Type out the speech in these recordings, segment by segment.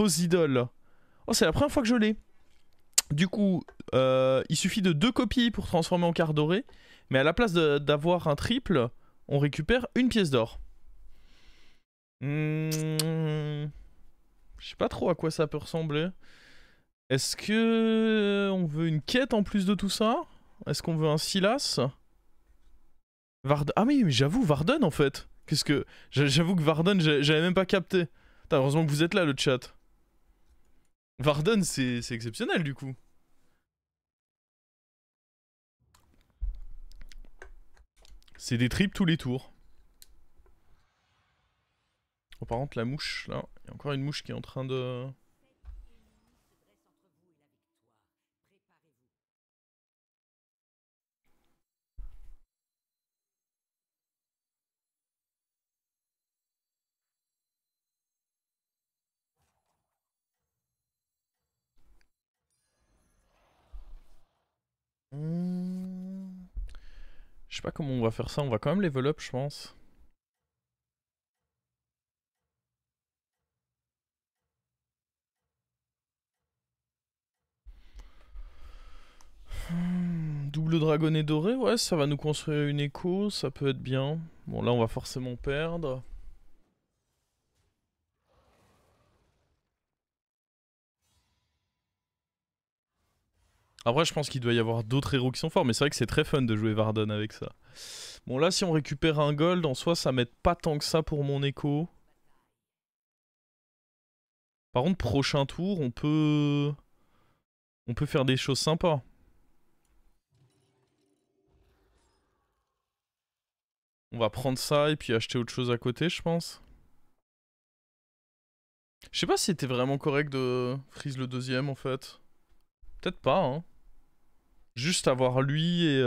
Faux idole. Oh, c'est la première fois que je l'ai. Du coup, il suffit de 2 copies pour transformer en carte dorée. Mais à la place d'avoir un triple, on récupère une pièce d'or. Je sais pas trop à quoi ça peut ressembler. Est-ce que on veut une quête en plus de tout ça? Est-ce qu'on veut un Silas? Ah oui, mais j'avoue, Varden en fait. Qu'est-ce que... J'avoue que Varden, j'avais même pas capté. Putain, heureusement que vous êtes là, le chat. Varden, c'est exceptionnel du coup. C'est des tripes tous les tours. Oh, par contre, la mouche, là, il y a encore une mouche qui est en train de... Je sais pas comment on va faire ça, on va quand même level up, je pense. Double dragonnet doré, ouais, ça va nous construire une écho, ça peut être bien. Bon, là, on va forcément perdre. Après, je pense qu'il doit y avoir d'autres héros qui sont forts, mais c'est vrai que c'est très fun de jouer Varden avec ça. Bon, là, si on récupère un gold, en soi, ça m'aide pas tant que ça pour mon écho. Par contre, prochain tour, on peut... On peut faire des choses sympas. On va prendre ça et puis acheter autre chose à côté, je pense. Je sais pas si c'était vraiment correct de freeze le deuxième, en fait. Peut-être pas, hein. Juste avoir lui et...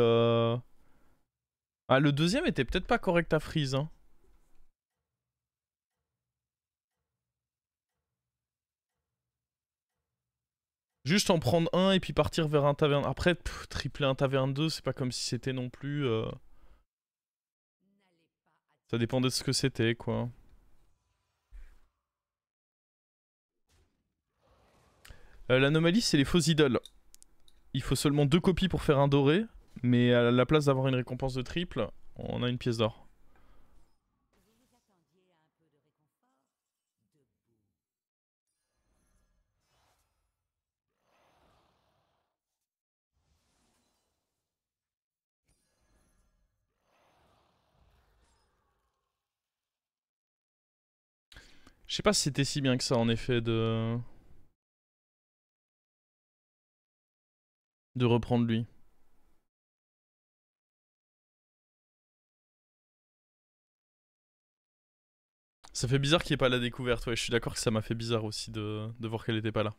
Ah, le deuxième était peut-être pas correct à freeze, hein. Juste en prendre un et puis partir vers un taverne. Après, tripler un taverne 2, c'est pas comme si c'était non plus... Ça dépendait de ce que c'était, quoi. L'anomalie, c'est les faux idoles. Il faut seulement 2 copies pour faire un doré. Mais à la place d'avoir une récompense de triple, on a une pièce d'or. Je sais pas si c'était si bien que ça, en effet, de reprendre lui. Ça fait bizarre qu'il n'y ait pas la découverte, ouais, je suis d'accord que ça m'a fait bizarre aussi de voir qu'elle était pas là.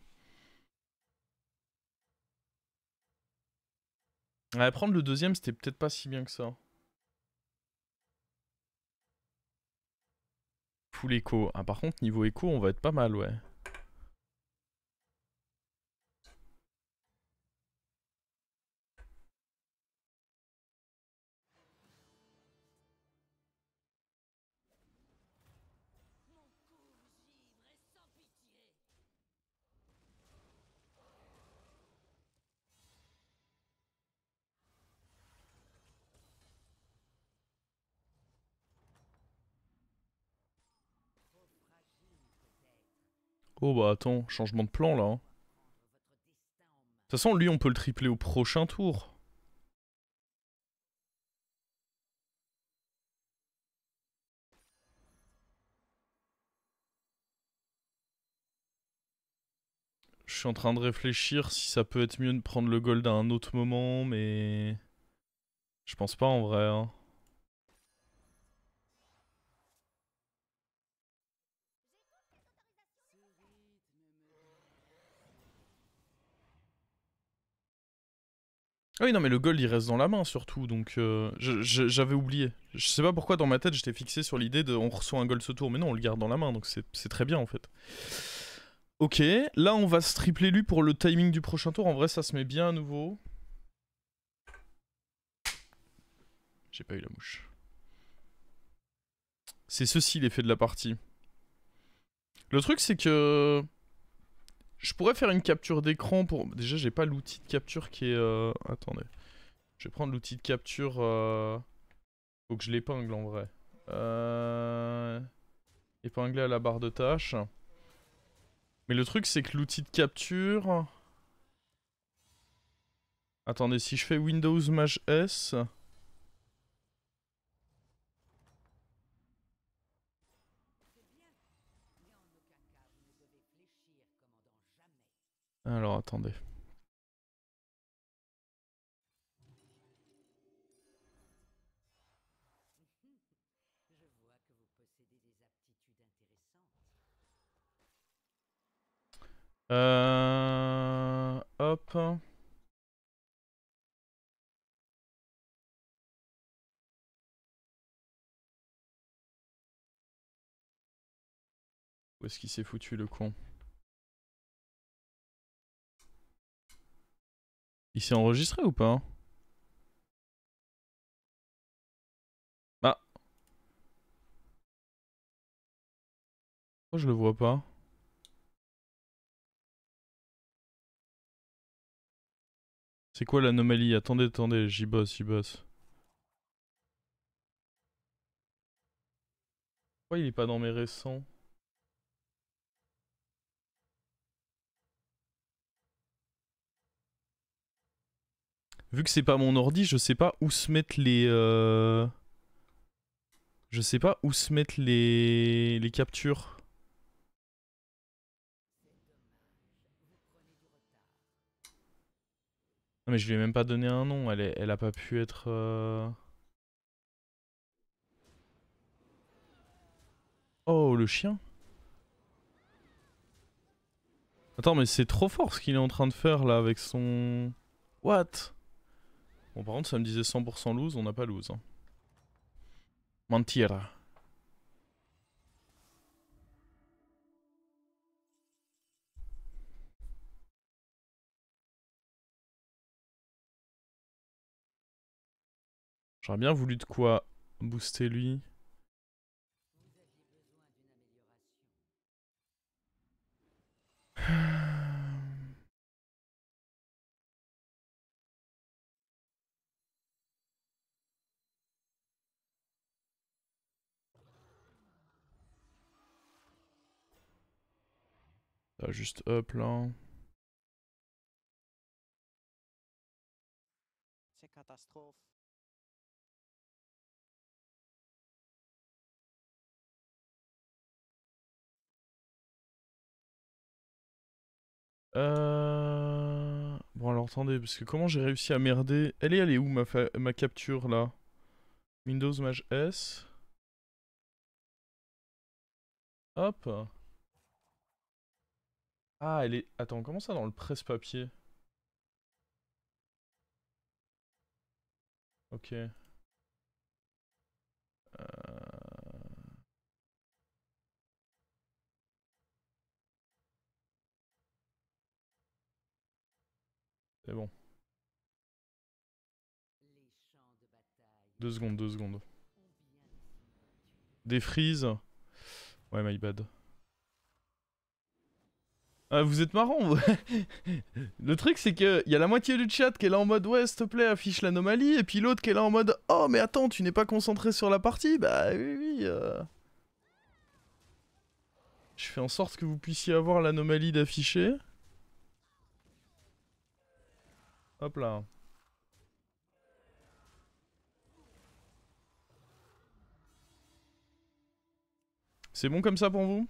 Ouais, prendre le deuxième, c'était peut-être pas si bien que ça. Full écho. Ah, par contre, niveau écho, on va être pas mal, ouais. Oh bah attends, changement de plan là, hein. De toute façon, lui, on peut le tripler au prochain tour. Je suis en train de réfléchir si ça peut être mieux de prendre le gold à un autre moment, mais... Je pense pas en vrai, hein. Ah oui, non, mais le gold il reste dans la main surtout, donc j'avais oublié. Je sais pas pourquoi dans ma tête j'étais fixé sur l'idée de on reçoit un gold ce tour, mais non, on le garde dans la main, donc c'est très bien en fait. Ok, là on va se tripler lui pour le timing du prochain tour, en vrai ça se met bien à nouveau. J'ai pas eu la mouche. C'est ceci l'effet de la partie. Le truc c'est que... Je pourrais faire une capture d'écran pour... Déjà, j'ai pas l'outil de capture qui est... Attendez. Je vais prendre l'outil de capture... Faut que je l'épingle en vrai. Épingler à la barre de tâches. Mais le truc, c'est que l'outil de capture... Attendez, si je fais Windows Maj S... Alors, attendez. Hop. Où est-ce qu'il s'est foutu le con? Il s'est enregistré ou pas? Ah. Pourquoi je le vois pas? C'est quoi l'anomalie? Attendez, attendez, j'y bosse, j'y bosse. Pourquoi il est pas dans mes récents? Vu que c'est pas mon ordi, je sais pas où se mettre les... Je sais pas où se mettre les captures. Non mais je lui ai même pas donné un nom, elle a pas pu être... Oh, le chien. Attends, mais c'est trop fort ce qu'il est en train de faire là avec son... What? Bon, par contre, ça me disait 100% lose, on n'a pas lose. Hein. Mentira. J'aurais bien voulu de quoi booster lui. Ah, juste up là. C'est catastrophe. Bon alors attendez, parce que comment j'ai réussi à merder... Elle est où ma capture là? Windows Maj S. Hop. Ah, elle est... Attends, comment ça dans le presse-papier? Ok. C'est bon. 2 secondes, 2 secondes. Défreeze. Ouais, my bad. Ah, vous êtes marrant, vous. Le truc, c'est que y a la moitié du chat qui est là en mode ouais, s'il te plaît, affiche l'anomalie, et puis l'autre qui est là en mode oh, mais attends, tu n'es pas concentré sur la partie. Bah oui, oui. Je fais en sorte que vous puissiez avoir l'anomalie d'afficher. Hop là. C'est bon comme ça pour vous?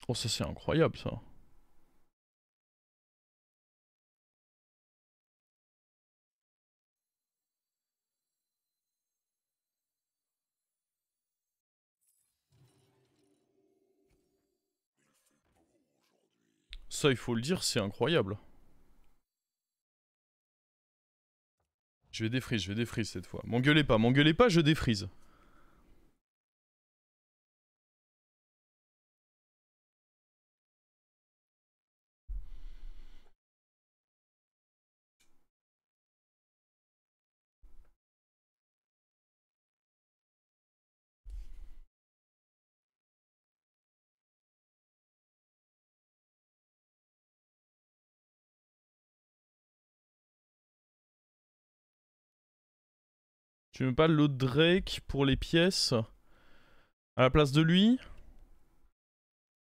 Oh, ça c'est incroyable ça. Ça, il faut le dire, c'est incroyable. Je vais défreeze cette fois. M'engueulez pas, je défreeze. Tu veux pas l'autre Drake pour les pièces à la place de lui?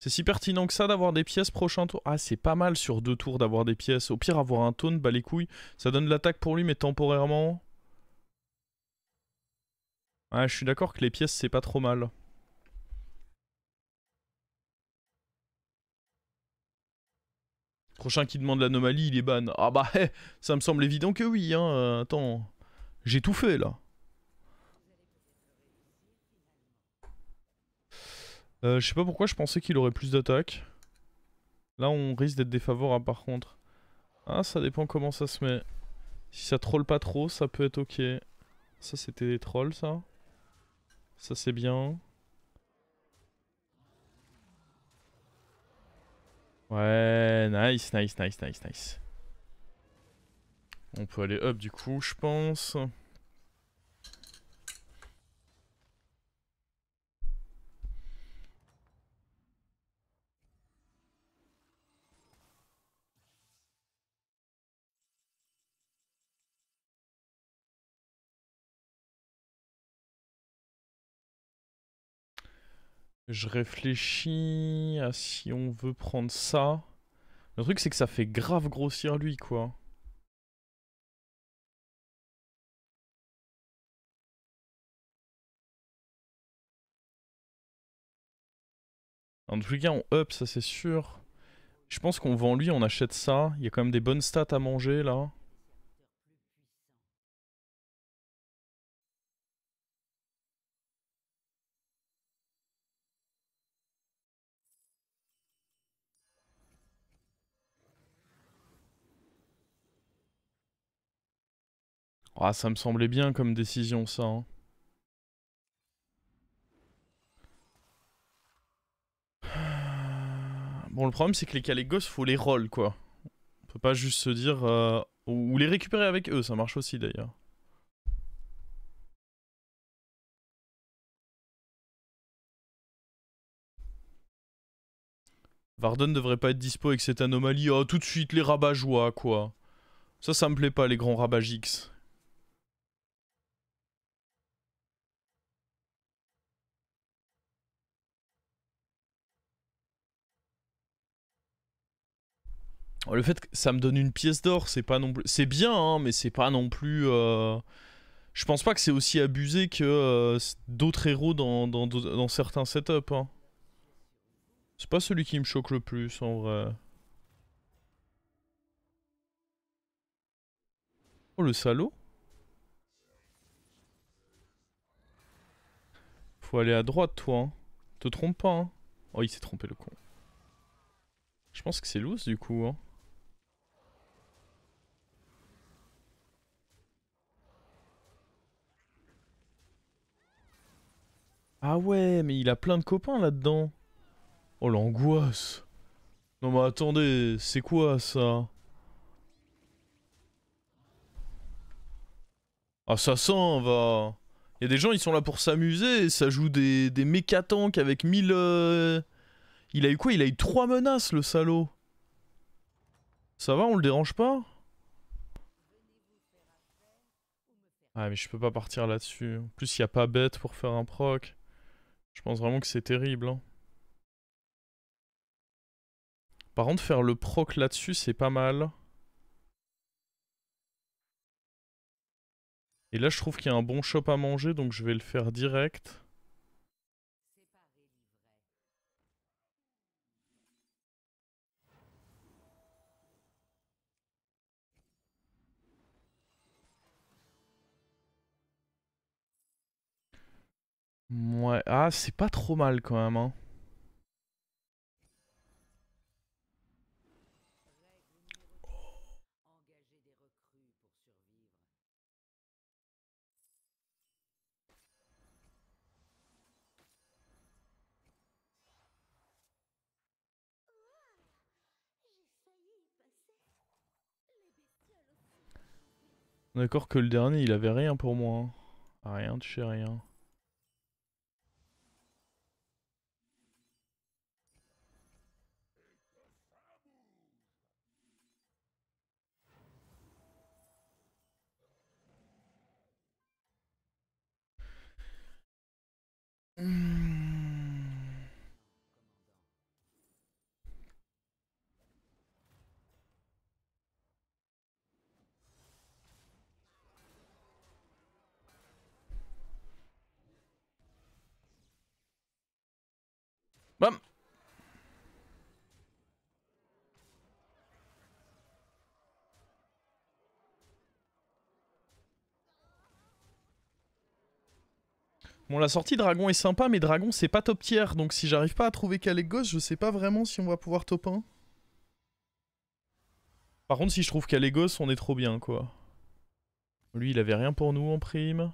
C'est si pertinent que ça d'avoir des pièces prochain tour. Ah, c'est pas mal sur 2 tours d'avoir des pièces. Au pire, avoir un taunt, bah les couilles. Ça donne de l'attaque pour lui, mais temporairement. Ouais, je suis d'accord que les pièces, c'est pas trop mal. Prochain qui demande l'anomalie, il est ban. Ah bah, ça me semble évident que oui, hein. Attends, j'ai tout fait, là. Je sais pas pourquoi je pensais qu'il aurait plus d'attaque. Là, on risque d'être défavorable, par contre. Ah, ça dépend comment ça se met. Si ça troll pas trop, ça peut être ok. Ça, c'était des trolls, ça. Ça, c'est bien. Ouais, nice, nice, nice, nice, nice. On peut aller up du coup, je pense. Je réfléchis à si on veut prendre ça. Le truc, c'est que ça fait grave grossir lui, quoi. En tout cas, on up, ça c'est sûr. Je pense qu'on vend lui, on achète ça. Il y a quand même des bonnes stats à manger, là. Ah, ça me semblait bien comme décision, ça. Hein. Bon, le problème, c'est que les Calégos, faut les roll, quoi. On peut pas juste se dire... Ou les récupérer avec eux, ça marche aussi, d'ailleurs. Varden devrait pas être dispo avec cette anomalie. Oh, tout de suite, les rabat-joie, quoi. Ça me plaît pas, les grands rabats-gix. Oh, le fait que ça me donne une pièce d'or, c'est pas non plus... C'est bien, hein, mais c'est pas non plus... Je pense pas que c'est aussi abusé que d'autres héros dans certains setups. Hein. C'est pas celui qui me choque le plus, en vrai. Oh, le salaud. Faut aller à droite, toi. Hein. Te trompe pas, hein. Oh, il s'est trompé, le con. Je pense que c'est loose, du coup, hein. Ah ouais, mais il a plein de copains là-dedans. Oh, l'angoisse. Non mais attendez, c'est quoi, ça? Ah, ça sent, va. Il y a des gens, ils sont là pour s'amuser, et ça joue des mécatanks avec 1000... Il a eu quoi? Il a eu 3 menaces, le salaud. Ça va, on le dérange pas? Ah mais je peux pas partir là-dessus. En plus, il y a pas bête pour faire un proc. Je pense vraiment que c'est terrible. Hein. Par contre, faire le proc là-dessus, c'est pas mal. Et là, je trouve qu'il y a un bon shop à manger, donc je vais le faire direct. Ouais, ah, c'est pas trop mal quand même. Hein. D'accord que le dernier, il avait rien pour moi. Hein. Ah, rien, tu sais rien. Bam. Bon, la sortie dragon est sympa, mais dragon c'est pas top tier, donc si j'arrive pas à trouver Kalégos, je sais pas vraiment si on va pouvoir top 1. Par contre, si je trouve Kalégos, on est trop bien, quoi. Lui, il avait rien pour nous en prime.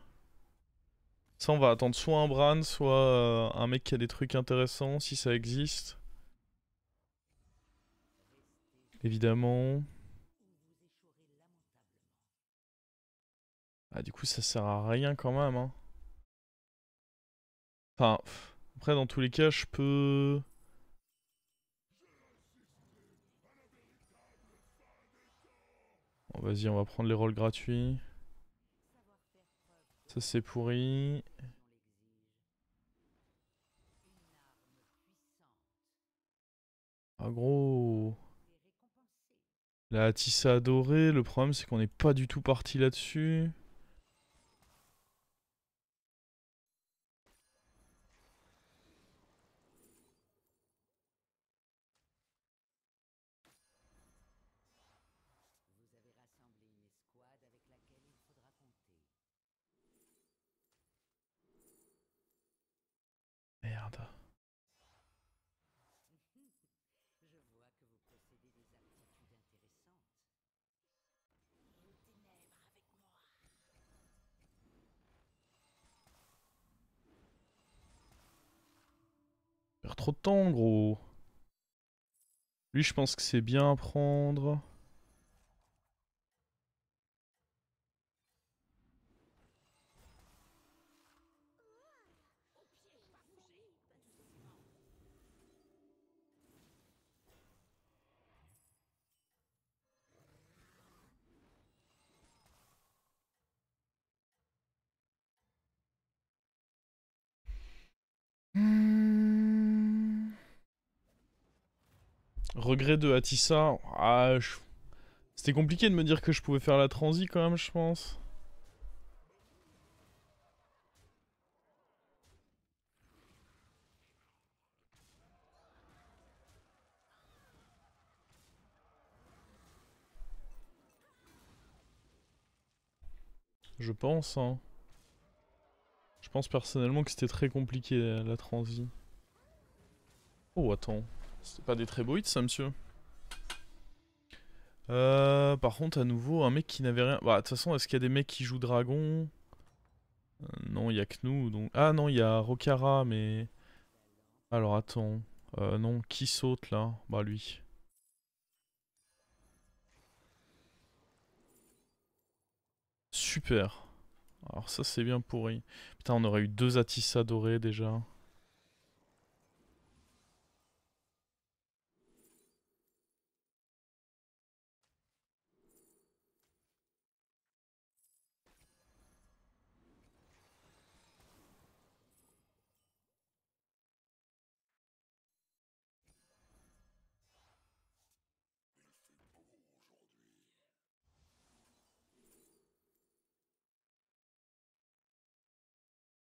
Ça, on va attendre soit un Bran, soit un mec qui a des trucs intéressants, si ça existe. Évidemment. Ah, du coup, ça sert à rien quand même, hein. Enfin, après, dans tous les cas, je peux... Bon, vas-y, on va prendre les rôles gratuits. Ça, c'est pourri. Ah, gros. La Tissa adorée, le problème, c'est qu'on n'est pas du tout parti là-dessus. Merde. Perd trop de temps, gros. Lui, je pense que c'est bien à prendre. Regret de Atissa. Ah, c'était compliqué de me dire que je pouvais faire la transi quand même, je pense. Je pense, hein. Je pense personnellement que c'était très compliqué la transi. Oh, attends. C'était pas des tréboïdes, ça, monsieur? Par contre, à nouveau, un mec qui n'avait rien. Bah, de toute façon, est-ce qu'il y a des mecs qui jouent dragon? Non, il y a que nous. Donc... Ah non, il y a Rokara, mais. Alors attends. Non, qui saute là? Bah, lui. Super. Alors, ça, c'est bien pourri. Putain, on aurait eu 2 Atissa dorés déjà.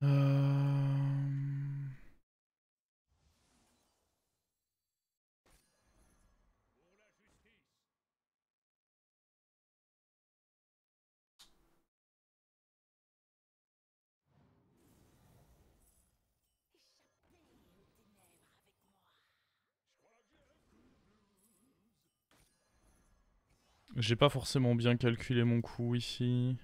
Euh... J'ai pas forcément bien calculé mon coup ici.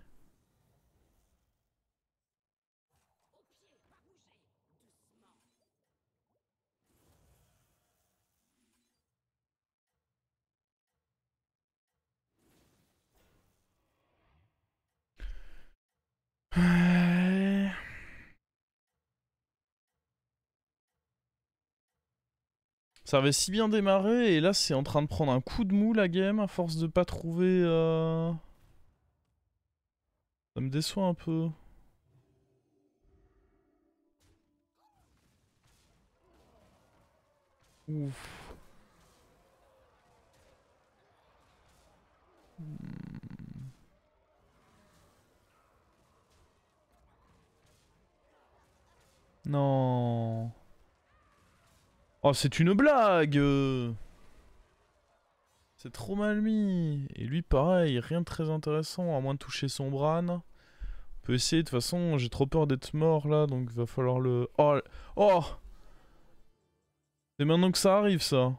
Ouais. Ça avait si bien démarré et là c'est en train de prendre un coup de mou la game à force de pas trouver... Ça me déçoit un peu. Ouf. Non. Oh, c'est une blague C'est trop mal mis. Et lui, pareil, rien de très intéressant, à moins de toucher son Bran. On peut essayer, de toute façon, j'ai trop peur d'être mort là, donc va falloir le... Oh, oh, c'est maintenant que ça arrive, ça.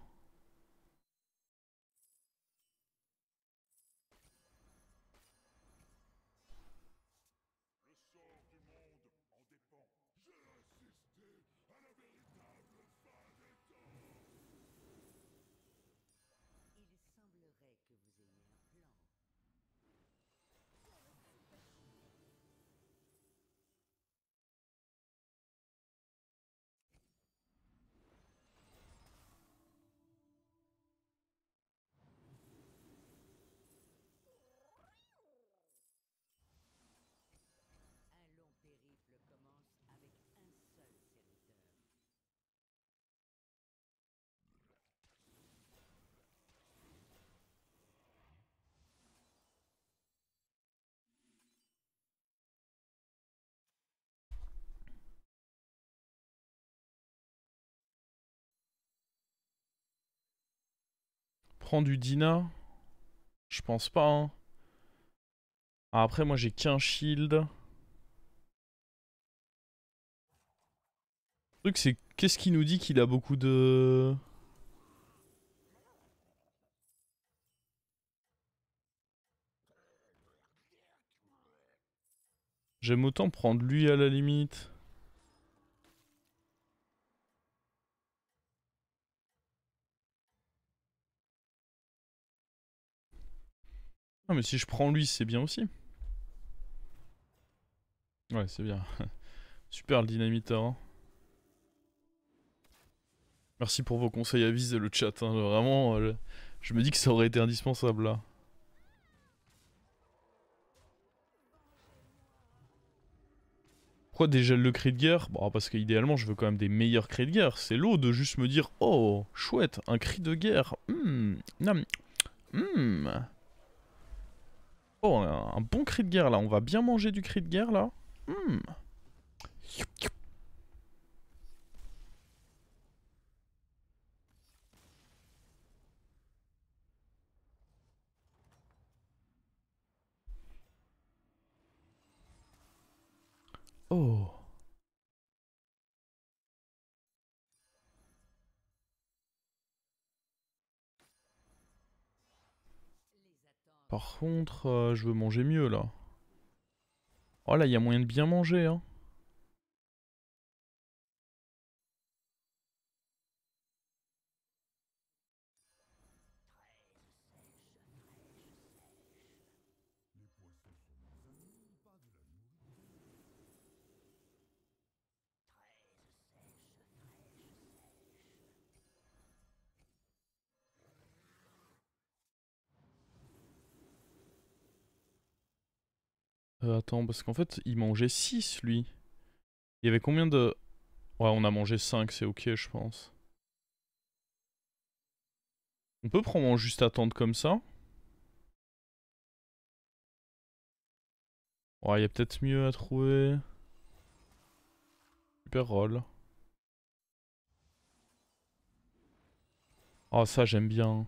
Prends du Dina. Je pense pas, hein. Ah, après, moi, j'ai qu'un shield. Le truc, c'est qu'est-ce qui nous dit qu'il a beaucoup de... J'aime autant prendre lui à la limite. Ah, mais si je prends lui, c'est bien aussi. Ouais, c'est bien. Super le dynamiteur. Hein. Merci pour vos conseils à viser le chat. Hein. Vraiment, je me dis que ça aurait été indispensable là. Pourquoi dégèle le cri de guerre? Bon, parce qu'idéalement, je veux quand même des meilleurs cris de guerre. C'est l'eau de juste me dire, oh, chouette, un cri de guerre. Nam. Oh, un bon cri de guerre là. On va bien manger du cri de guerre là. Oh. Par contre, je veux manger mieux là. Oh là, il y a moyen de bien manger, hein. Attends, parce qu'en fait, il mangeait 6 lui. Il y avait combien de... Ouais, on a mangé 5, c'est ok, je pense. On peut probablement juste attendre comme ça. Ouais, il y a peut-être mieux à trouver. Super roll. Oh, ça, j'aime bien.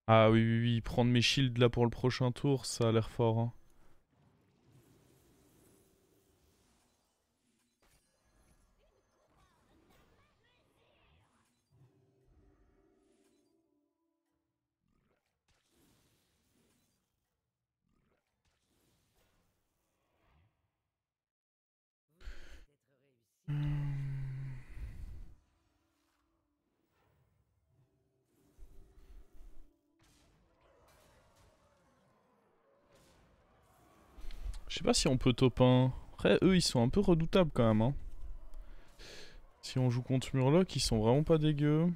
Ah oui, oui, oui, prendre mes shields là pour le prochain tour, ça a l'air fort. Hein. Je sais pas si on peut top 1. Après, eux, ils sont un peu redoutables quand même. Hein. Si on joue contre Murloc, ils sont vraiment pas dégueux.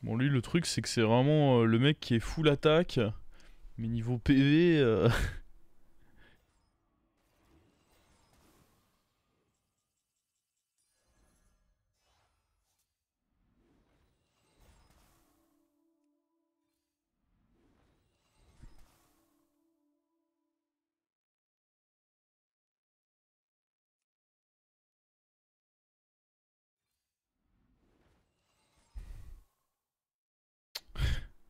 Bon, lui, le truc, c'est que c'est vraiment le mec qui est full attaque. Mais niveau PV...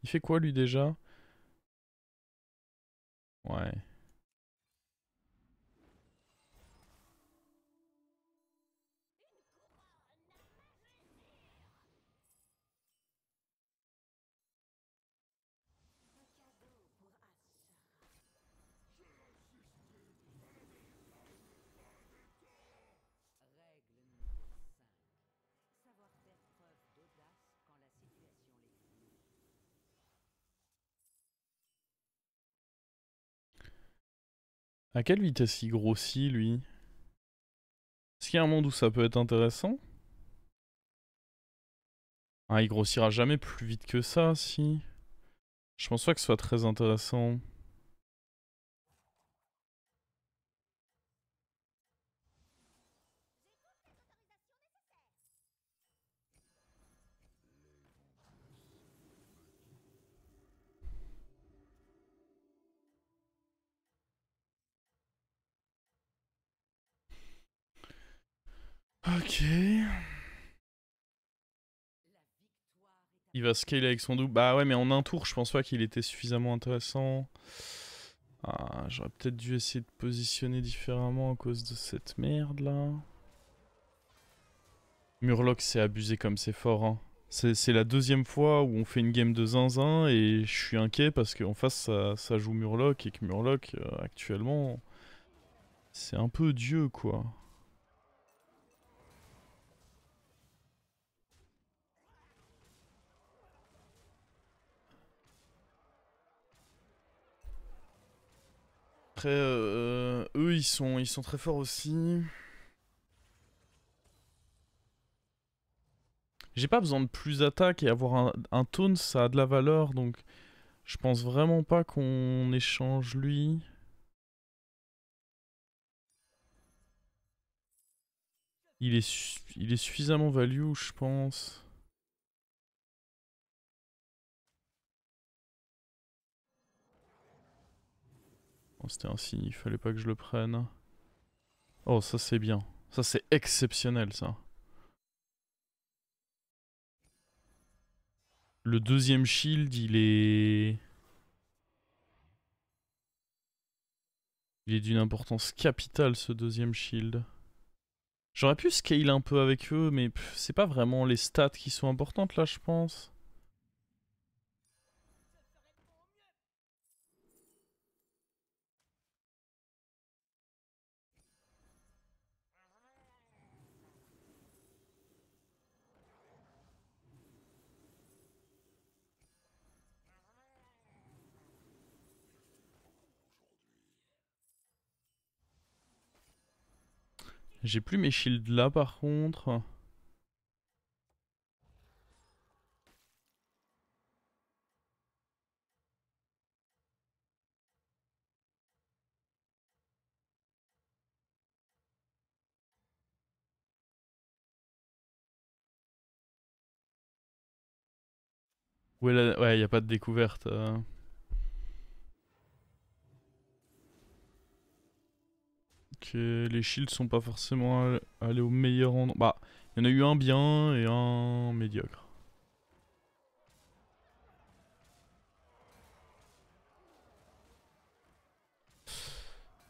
Il fait quoi lui déjà? Ouais. À quelle vitesse il grossit lui? Est-ce qu'il y a un monde où ça peut être intéressant? Ah, il grossira jamais plus vite que ça, si. Je pense pas que ce soit très intéressant. Ok. Il va scaler avec son double. Bah ouais, mais en un tour, je pense pas qu'il était suffisamment intéressant. Ah, j'aurais peut-être dû essayer de positionner différemment à cause de cette merde là. Murloc, c'est abusé comme c'est fort. Hein. C'est la deuxième fois où on fait une game de zinzin et je suis inquiet parce qu'en face ça joue Murloc et que Murloc actuellement c'est un peu Dieu quoi. Après eux ils sont très forts aussi. J'ai pas besoin de plus d'attaque et avoir un taunt ça a de la valeur donc je pense vraiment pas qu'on échange lui. Il est suffisamment value je pense. Oh, c'était un signe, il fallait pas que je le prenne. Oh, ça c'est bien. Ça c'est exceptionnel ça. Le deuxième shield, il est... Il est d'une importance capitale ce deuxième shield. J'aurais pu scale un peu avec eux, mais c'est pas vraiment les stats qui sont importantes là, je pense. J'ai plus mes shields là par contre. Ouais, y a pas de découverte. Que les shields sont pas forcément allés au meilleur endroit. Bah, il y en a eu un bien et un médiocre.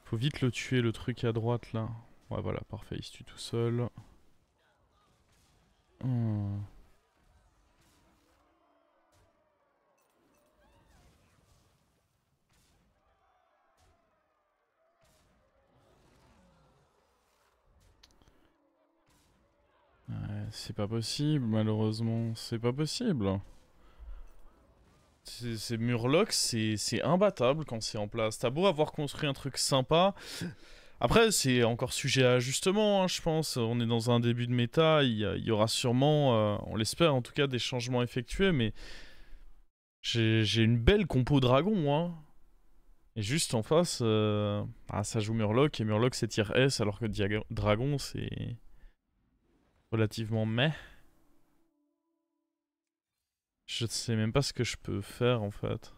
Faut vite le tuer, le truc à droite là. Ouais, voilà, parfait, il se tue tout seul. Hmm. Ouais, c'est pas possible, malheureusement. C'est pas possible. C'est Murloc, c'est imbattable quand c'est en place. T'as beau avoir construit un truc sympa. Après, c'est encore sujet à ajustement, hein, je pense. On est dans un début de méta. Il y aura sûrement, on l'espère en tout cas, des changements effectués. Mais j'ai une belle compo dragon, moi. Et juste en face, ça joue Murloc. Et Murloc, c'est tier S, alors que Dragon, c'est relativement meh. Je sais même pas ce que je peux faire en fait.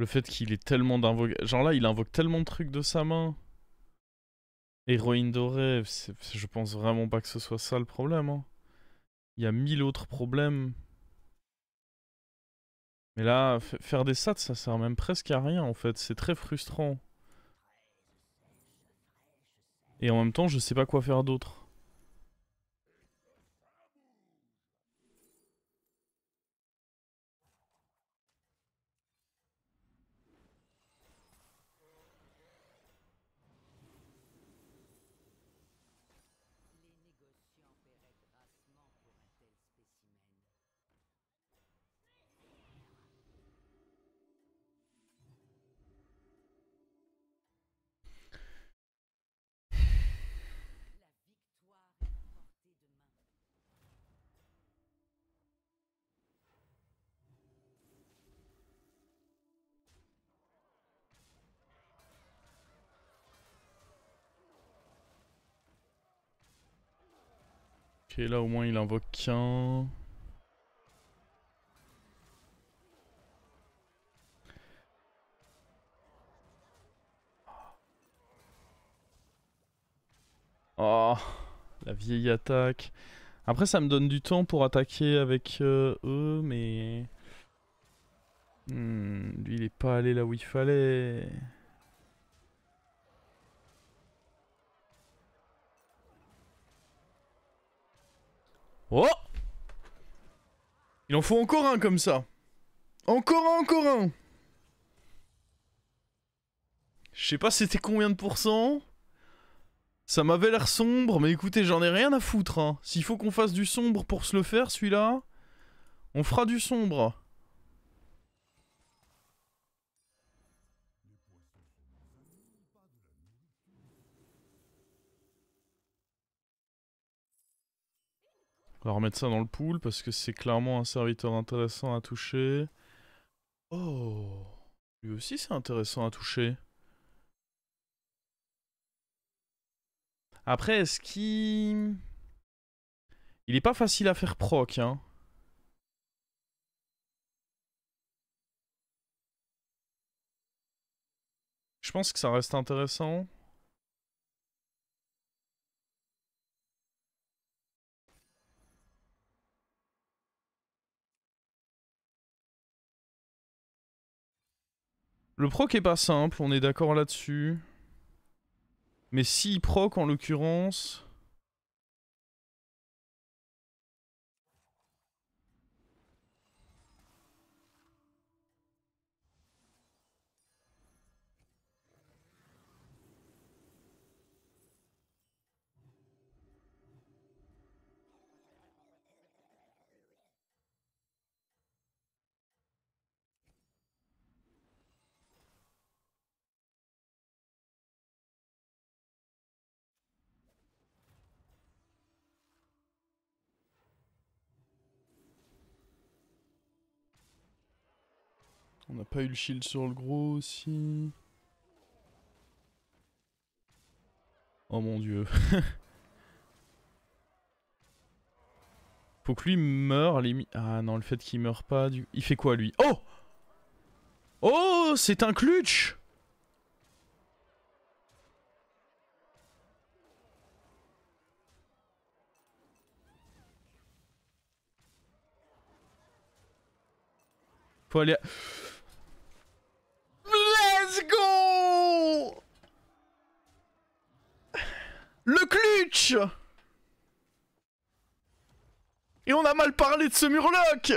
Le fait qu'il ait tellement d'invoque... Genre là, il invoque tellement de trucs de sa main. Héroïne dorée, je pense vraiment pas que ce soit ça le problème. Hein. Il y a 1000 autres problèmes. Mais là, faire des sats, ça sert même presque à rien en fait. C'est très frustrant. Et en même temps, je sais pas quoi faire d'autre. Ok, là au moins il invoque qu'un. Oh, la vieille attaque. Après ça me donne du temps pour attaquer avec eux, mais... lui il est pas allé là où il fallait. Oh! Il en faut encore un comme ça. Encore un. Je sais pas c'était combien de pourcents. Ça m'avait l'air sombre, mais écoutez, j'en ai rien à foutre. Hein. S'il faut qu'on fasse du sombre pour se le faire, celui-là, on fera du sombre. On va remettre ça dans le pool parce que c'est clairement un serviteur intéressant à toucher. Oh, lui aussi c'est intéressant à toucher. Après, est-ce qu'il... Il est pas facile à faire proc, hein. Je pense que ça reste intéressant. Le proc est pas simple, on est d'accord là-dessus. Mais s'il proc en l'occurrence... On n'a pas eu le shield sur le gros aussi. Oh mon dieu. Faut que lui meure, limite. Ah non, le fait qu'il meure pas, du... Il fait quoi lui? Oh! Oh, c'est un clutch! Faut aller... Let's go! Le clutch! Et on a mal parlé de ce murloc!